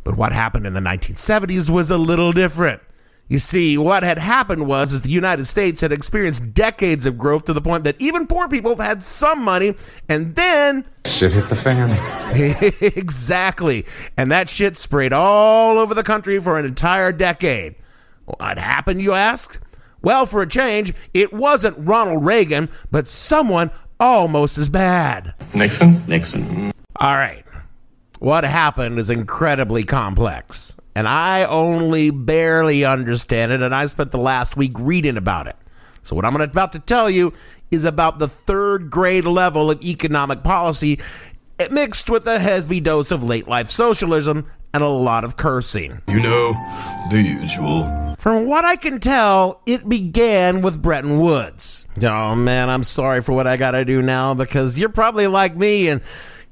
But what happened in the 1970s was a little different. You see, what had happened was the United States had experienced decades of growth to the point that even poor people had some money, and then shit hit the fan. Exactly. And that shit sprayed all over the country for an entire decade. What happened, you ask? Well, for a change, it wasn't Ronald Reagan, but someone almost as bad. Nixon. All right. What happened is incredibly complex, and I only barely understand it, and I spent the last week reading about it. So what I'm about to tell you is about the third grade level of economic policy, mixed with a heavy dose of late life socialism and a lot of cursing. You know, the usual. From what I can tell, it began with Bretton Woods. Oh man, I'm sorry for what I gotta do now, because you're probably like me, and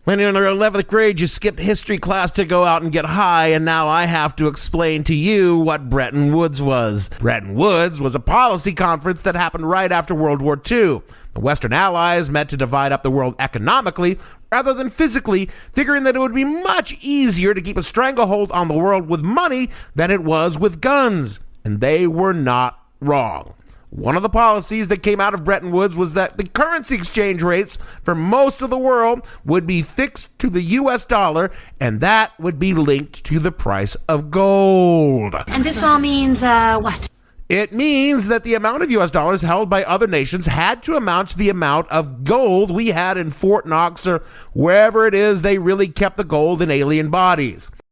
when you're in the 11th grade, you skipped history class to go out and get high, and now I have to explain to you what Bretton Woods was. Bretton Woods was a policy conference that happened right after World War II. The Western Allies met to divide up the world economically rather than physically, figuring that it would be much easier to keep a stranglehold on the world with money than it was with guns. And they were not wrong. One of the policies that came out of Bretton Woods was that the currency exchange rates for most of the world would be fixed to the US dollar, and that would be linked to the price of gold. And this all means, what? It means that the amount of US dollars held by other nations had to amount to the amount of gold we had in Fort Knox or wherever it is they really kept the gold in alien bodies.